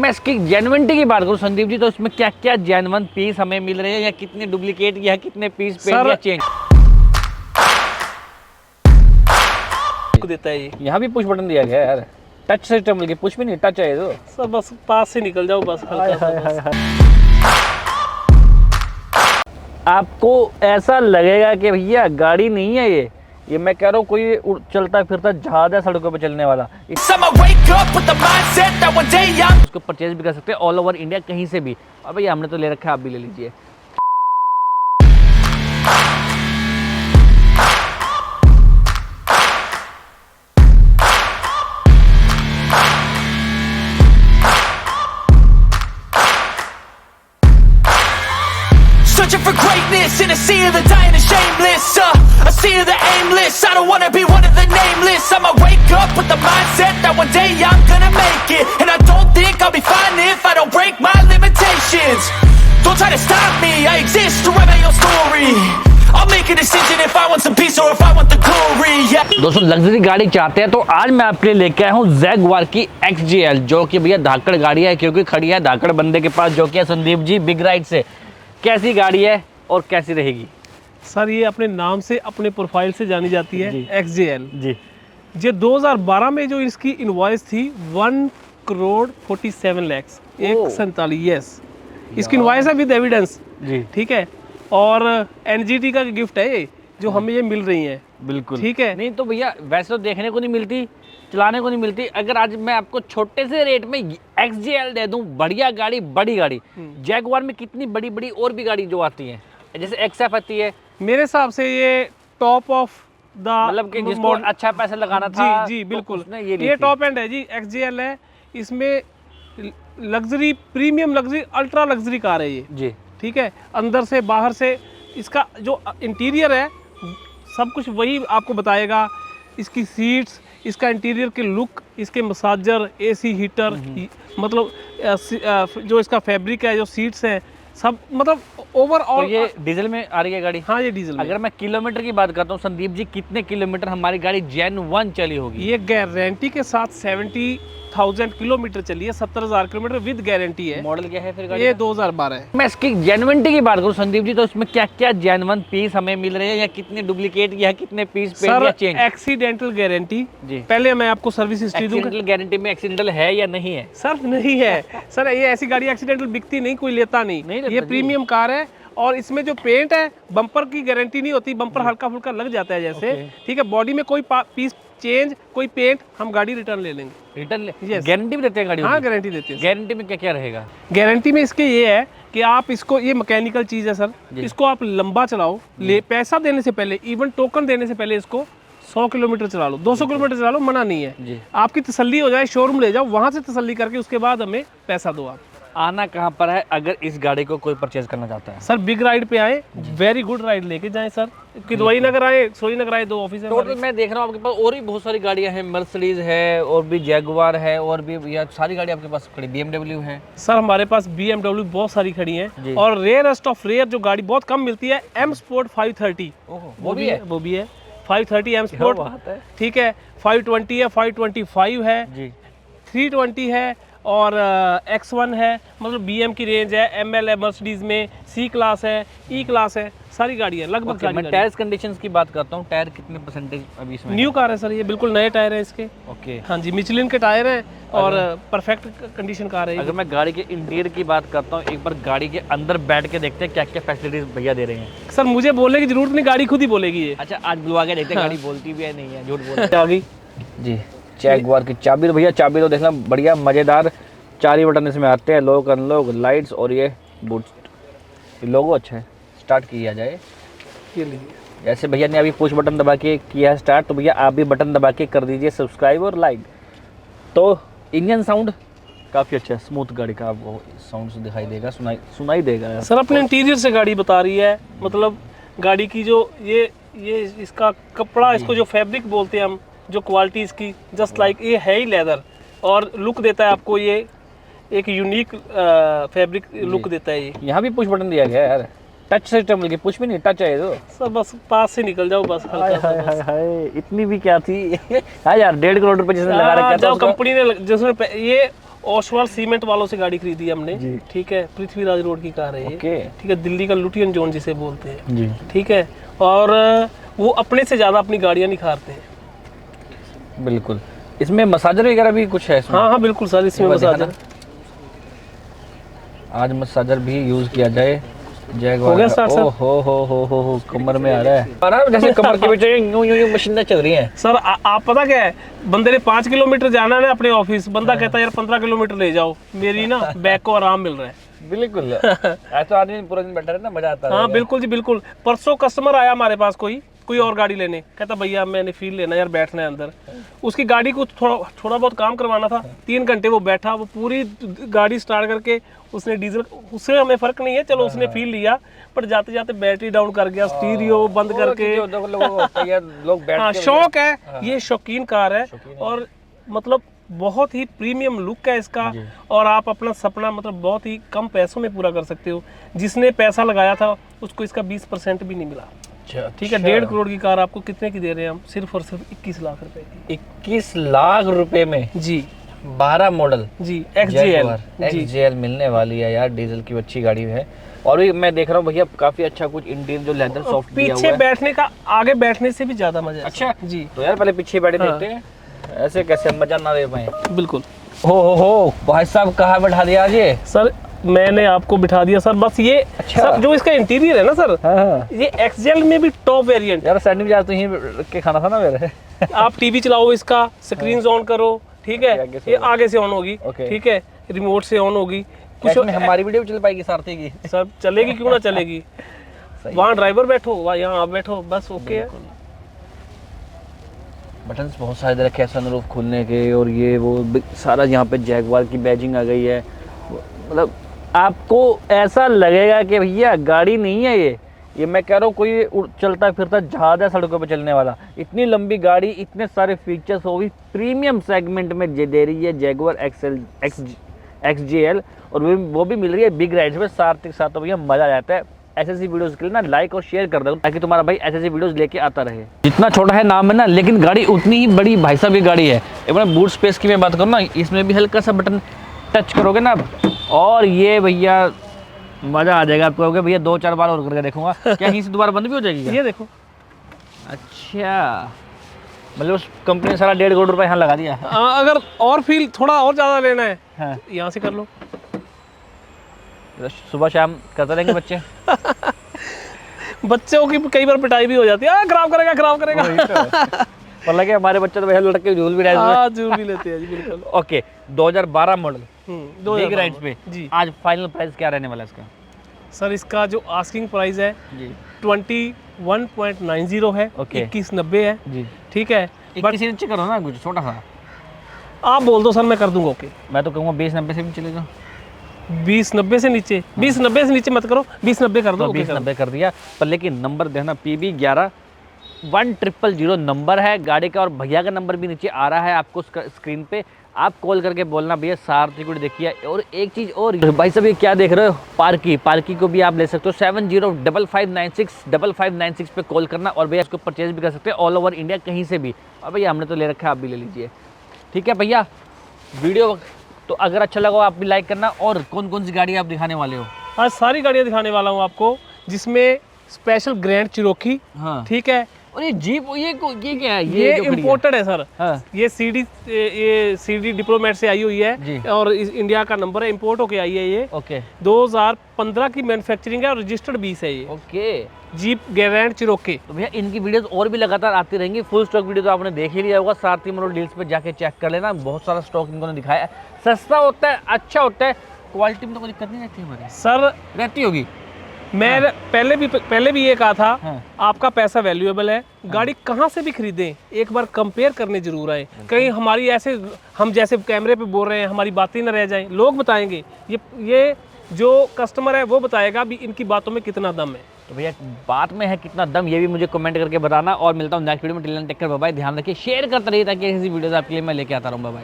मैं इसकी जेन्युइनिटी की बात करूं संदीप जी, तो इसमें क्या क्या जेन्युइन पीस हमें मिल रहे हैं या कितने डुप्लीकेट या कितने पीस पेंट या चेंज देता है ये। यहाँ भी पुश बटन दिया गया है यार, टच सिस्टम बल्कि पुश भी नहीं, टच है तो सर बस पास से निकल जाओ बस हल्का सा बस। आपको ऐसा लगेगा कि भैया गाड़ी नहीं है ये मैं कह रहा हूँ कोई चलता फिरता जहाज है सड़कों पे चलने वाला। उसको परचेज भी कर सकते हैं ऑल ओवर इंडिया कहीं से भी। और भैया हमने तो ले रखा है, आप भी ले लीजिए। Searching for greatness in a sea of the dying and shameless, a sea of the aimless. I don't wanna be one of the nameless. I'ma wake up with the mindset that one day I'm gonna make it, and I don't think I'll be fine if I don't break my limitations. Don't try to stop me, I exist to write my own story. I'll make a decision if I want some peace or if I want the glory. Yeah. दोस्तों luxury गाड़ी चाहते हैं तो आज मैं आपके लिए लेके आया हूँ जैगवार की XJL, जो कि भैया धाकड़ गाड़ी है क्योंकि खड़ी है धाकड़ बंदे के पास, जो कि है संदीप जी बिग राइड से। कैसी गाड़ी है और कैसी रहेगी? सर ये अपने नाम से अपने प्रोफाइल से जानी जाती है XJL जी। ये 2012 में जो इसकी इनवॉइस थी 1,47 लाख 147 यस, इसकी इनवॉइस है विद एविडेंस जी, ठीक है। और NGT का गिफ्ट है ये जो हमें ये मिल रही है। बिल्कुल ठीक है। नहीं तो भैया वैसे तो देखने को नहीं मिलती, चलाने को नहीं मिलती। अगर आज मैं आपको छोटे से रेट में XJL दे दूं, बढ़िया गाड़ी, बड़ी गाड़ी, जैगवार में कितनी बड़ी बड़ी और भी गाड़ी जो आती है जैसे XF आती है, मेरे हिसाब से ये टॉप ऑफ द मतलब कि जिसको अच्छा पैसा लगाना था जी बिल्कुल तो ये टॉप एंड है जी। XJL है, इसमें luxury, premium luxury, ultra luxury car है ये जी। ठीक है। अंदर से बाहर से इसका जो इंटीरियर है सब कुछ वही आपको बताएगा। इसकी सीट्स, इसका इंटीरियर के लुक, इसके मसाजर, AC हीटर, मतलब जो इसका फैब्रिक है, जो सीट्स हैं, सब मतलब ओवरऑल। तो ये डीजल में आ रही है गाड़ी? हाँ ये डीजल में। अगर मैं किलोमीटर की बात करता हूँ संदीप जी, कितने किलोमीटर हमारी गाड़ी जेन्युइन चली होगी? ये गारंटी के साथ 70,000 किलोमीटर चली है, 70,000 किलोमीटर विद गारंटी है। मॉडल क्या है फिर गाड़ी? ये 2012 है। मैं इसकी जेन्युइनिटी की बात करूँ संदीप जी, तो इसमें क्या क्या जेन्युइन पीस हमें मिल रहे हैं या कितने डुप्लीकेट या कितने पीस पेंट या चेंज? एक्सीडेंटल गारंटी जी। पहले मैं आपको सर्विस हिस्ट्री दूंगा। एक्सीडेंटल गारंटी में एक्सीडेंटल है या नहीं है? सर नहीं है सर, ये ऐसी गाड़ी एक्सीडेंटल बिकती नहीं, कोई लेता नहीं ये प्रीमियम कार है। और इसमें जो पेंट है, बम्पर की गारंटी नहीं होती, बम्पर हल्का फुल्का लग जाता है जैसे, ठीक है। बॉडी में कोई पीस चेंज, कोई पेंट, हम गाड़ी रिटर्न ले लेंगे। रिटर्न गारंटी भी देते हैं गाड़ी? हाँ गारंटी देते हैं। गारंटी में क्या क्या रहेगा? गारंटी में इसके ये है कि आप इसको, ये मैकेनिकल चीज़ है सर, इसको आप लंबा चलाओ, पैसा देने से पहले, इवन टोकन देने से पहले इसको 100 किलोमीटर चला लो, 200 किलोमीटर चला लो, मना नहीं है। आपकी तसल्ली हो जाए, शोरूम ले जाओ, वहाँ से तसल्ली करके उसके बाद हमें पैसा दो। आप आना कहाँ पर है अगर इस गाड़ी को कोई परचेज करना चाहता है? सर बिग राइड पे आए, वेरी गुड राइड लेके जाएं सर। किदवई नगर आए, सोई नगर आए, 2 ऑफिस है। टोटल मैं देख रहा हूँ आपके पास और भी बहुत सारी गाड़ियाँ हैं, मर्सिडीज है और भी जैगुआर है और भी भैया सारी गाड़ी आपके पास खड़ी, BMW है। सर हमारे पास BMW बहुत सारी खड़ी हैं और रेयरेस्ट ऑफ रेयर जो गाड़ी बहुत कम मिलती है, M Sport 530 वो भी है 530 M Sport, ठीक है। 520 है, 525 है जी, 320 है और X1 है, मतलब BM की रेंज है, ML है, मर्सिडीज में C क्लास है, E क्लास है, सारी गाड़ियाँ लगभग सारी। मैं टायर्स कंडीशंस की बात करता हूँ, टायर कितने परसेंटेज अभी इसमें? न्यू कार है सर, ये बिल्कुल नए टायर है इसके। ओके हाँ जी, मिचलिन के टायर हैं और परफेक्ट कंडीशन कार है। अगर मैं गाड़ी के इंटीरियर की बात करता हूँ, एक बार गाड़ी के अंदर बैठ के देखते हैं क्या क्या फैसिलिटीज भैया दे रहे हैं। सर मुझे बोलने की जरूरत नहीं, गाड़ी खुद ही बोलेगी ये। अच्छा आज बुलवा के देखते हैं गाड़ी बोलती भी है नहीं है, झूठ बोलती है जी। जैगुआर की चाबी, तो भैया चाबी तो देखना बढ़िया मजेदार, 4 ही बटन इसमें आते हैं, लॉक अनलॉक, लाइट्स और ये बूट। लोगो अच्छा है, स्टार्ट किया जाए ये लीजिए। जैसे भैया ने अभी पुश बटन दबा के किया है स्टार्ट, तो भैया आप भी बटन दबा के कर दीजिए सब्सक्राइब और लाइक। तो इंजन साउंड काफ़ी अच्छा है, स्मूथ गाड़ी का आपको साउंड से दिखाई देगा, सुनाई देगा। सर अपने इंटीरियर से गाड़ी बता रही है, मतलब गाड़ी की जो ये इसका कपड़ा, इसको जो फैब्रिक बोलते हैं हम, जो क्वालिटी इसकी जस्ट लाइक ये है ही लेदर, और लुक देता है आपको ये एक यूनिक फैब्रिक लुक देता है ये। यहाँ भी पुश बटन दिया गया है यार, टच सिस्टम बल्कि पुश भी नहीं, टच है तो सर बस पास से निकल जाओ बस हल्का सा बस। इतनी भी क्या थी हाँ यार, 1.5 करोड़ रुपए जिसने लगा रखा था कंपनी ने, जिसने ये ओसवाल सीमेंट वालों से गाड़ी खरीदी है हमने जी। ठीक है, पृथ्वीराज रोड की कार है ये ओके। ठीक है, दिल्ली का लुटियन जोन जिसे बोलते हैं जी ठीक है, और वो अपने से ज़्यादा अपनी गाड़ियाँ निखारते हैं। बिल्कुल। इसमें मसाजर वगैरह भी कुछ है इसमें? हाँ हाँ बिल्कुल सर, इसमें एक बार मसाजर आज मसाजर भी यूज किया जाए। हो गया स्टार्ट सर? हो कमर में आ रहा है। और जैसे कमर के पीछे यूं यूं मशीनें चल रही हैं। सर आप पता क्या है, बंदे ने 5 किलोमीटर जाना है ना अपने ऑफिस, बंदा कहता है यार 15 किलोमीटर ले जाओ, मेरी ना बैक को आराम मिल रहा है। बिल्कुल ऐसा आदमी पूरा दिन बैठा रहता, मजा आता है। हाँ बिल्कुल जी बिल्कुल। परसों कस्टमर आया हमारे पास कोई और गाड़ी लेने, कहता भैया मैंने फील लेना यार, बैठना है अंदर। उसकी गाड़ी को थोड़ा बहुत काम करवाना था, 3 घंटे वो बैठा, वो पूरी गाड़ी स्टार्ट करके उसने डीजल, उससे हमें फर्क नहीं है, चलो उसने फील लिया, पर जाते जाते बैटरी डाउन कर गया, स्टीरियो बंद करके। लोग बैठ हाँ के शौक है, ये शौकीन कार है और मतलब बहुत ही प्रीमियम लुक है इसका, और आप अपना सपना मतलब बहुत ही कम पैसों में पूरा कर सकते हो। जिसने पैसा लगाया था उसको इसका 20% भी नहीं मिला। ठीक है, 1.5 करोड़ की कार आपको कितने की दे रहे हैं हम? सिर्फ और सिर्फ 21 लाख रुपए की। 21 लाख रुपए में जी 12 मॉडल जी XJL जी XJL मिलने वाली है यार, डीजल की अच्छी गाड़ी है। और भी मैं देख रहा हूँ भैया काफी अच्छा कुछ इंटीरियर जो लेदर सॉफ्ट दिया हुआ पीछे है। बैठने का आगे बैठने से भी ज्यादा मजा है। अच्छा जी तो यार पहले पीछे बैठे हाँ। देखते हैं, ऐसे कैसे मजा ना दे पाए। बिल्कुल। हो भाई साहब कहाँ बैठा दिया आज ये? सर मैंने आपको बिठा दिया सर, बस ये अच्छा। सर जो इसका इंटीरियर है ना सर, हाँ। ये XJL में भी टॉप वेरिएंट। यार सैंडविच आज तो यहीं रख के खाना था ना मेरे। आप टीवी चलाओ, इसका स्क्रीन ऑन करो ठीक है, ये आगे से ऑन होगी ओके। ठीक है, रिमोट से ऑन होगी। कुछ में हमारी वीडियो भी चल पाएगी सारथी की? सब चलेगी, क्यों ना चलेगी। वहाँ ड्राइवर बैठो, वहाँ यहाँ आप बैठो, बस ओके है। बटन्स बहुत सारे दे रखे हैं सनरूफ खोलने के, और ये वो सारा यहाँ पे जैगवार की बैजिंग आ गई है। मतलब आपको ऐसा लगेगा कि भैया गाड़ी नहीं है ये मैं कह रहा हूँ कोई चलता फिरता जहाज है सड़कों पे चलने वाला। इतनी लंबी गाड़ी, इतने सारे फीचर्स, वो भी प्रीमियम सेगमेंट में दे रही है जैगवार XJL, और वो भी मिल रही है बिग राइड्स में साथ साथ। तो भैया मजा आ जाता है। ऐसे वीडियोस के लिए ना लाइक और शेयर कर दो, ताकि तुम्हारा भाई ऐसे वीडियोस लेके आता रहे। जितना छोटा है नाम है ना, लेकिन गाड़ी उतनी ही बड़ी भाई साहब की गाड़ी है। एक बार बूट स्पेस की मैं बात करूँ ना, इसमें भी हल्का सा बटन टच करोगे ना, और ये भैया मजा आ जाएगा आपको। भैया 2-4 बार और करके देखूंगा। क्या यहीं से दोबारा बंद भी हो जाएगी क्या? ये देखो। अच्छा मतलब उस कंपनी ने सारा 1.5 करोड़ रुपए यहाँ लगा दिया। अगर और फील थोड़ा और ज्यादा लेना है हाँ। यहाँ से कर लो। सुबह शाम करते रहेंगे बच्चे। बच्चों की कई बार पिटाई भी हो जाती है, खराब करेगा। पर लगे हमारे बच्चे तो भैया लुढ़क के झूल भी रहे हैं। हाँ झूल भी लेते हैं जी बिल्कुल। ओके 2012 मॉडल 2012 बिग राइड्स पे जी। आज फाइनल प्राइस क्या रहने वाला है इसका? सर इसका जो आस्किंग प्राइस है जी 21.90 है। ओके। 2190 है जी ठीक है। बट नीचे करो ना कुछ छोटा सा। आप बोल दो सर, मैं कर दूंगा। ओके मैं तो कहूँगा 20-90 से भी चलेगा। 2090 से नीचे 2090 से नीचे मत करो, 2090 कर दो। तो 20-90 कर दिया। पर लेकिन नंबर देखना PB11 1000 नंबर है गाड़ी का, और भैया का नंबर भी नीचे आ रहा है आपको स्क्रीन पे। आप कॉल करके बोलना भैया सारथी को देखिए। और एक चीज़ और भाई साहब, ये क्या देख रहे हो, पार्की को भी आप ले सकते हो। 705596 पे कॉल करना, और भैया इसको परचेज भी कर सकते हैं ऑल ओवर इंडिया कहीं से भी। और भैया हमने तो ले रखा है, आप भी ले लीजिए। ठीक है भैया, वीडियो तो अगर अच्छा लगा आप भी लाइक करना। और कौन कौन सी गाड़ी आप दिखाने वाले हो? आज सारी गाड़ियाँ दिखाने वाला हूँ आपको, जिसमें स्पेशल ग्रैंड चिरोकी हाँ ठीक है। और ये जीप ये क्या है? ये जो खड़ी है? इम्पोर्टेड है सर। हाँ। ये CD डिप्लोमेट से आई हुई जी। है, और इंडिया का नंबर है, इम्पोर्ट होके आई है ये। ओके 2015 की मैन्युफैक्चरिंग है और रजिस्टर्ड 20 है ये। ओके। Jeep grand Cherokee. तो भैया इनकी वीडियोस और भी लगातार आती रहेंगी। फुल स्टॉक वीडियो तो आपने देख ही लिया होगा, सारथी मोटर डील्स पे जाके चेक कर लेना। बहुत सारा स्टॉक इन्होंने दिखाया है, सस्ता होता है, अच्छा होता है, क्वालिटी में तो कोई दिक्कत नहीं रहती हमारे। सर रहती होगी। मैं पहले भी ये कहा था, हाँ। आपका पैसा वैल्यूएबल है। गाड़ी कहाँ से भी खरीदें, एक बार कंपेयर करने जरूर आए। कहीं हमारी ऐसे हम जैसे कैमरे पे बोल रहे हैं, हमारी बातें न रह जाएं। लोग बताएंगे, ये जो कस्टमर है वो बताएगा भी इनकी बातों में कितना दम है। तो भैया बात में है कितना दम, ये भी मुझे कमेंट करके बताना। और मिलता हूँ नेक्स्ट वीडियो में। Till then take care, bye bye. ध्यान रखिए, शेयर करते रहिए, ताकि ऐसी वीडियोस आपके लिए मैं लेके आता रहूँ। Bye bye.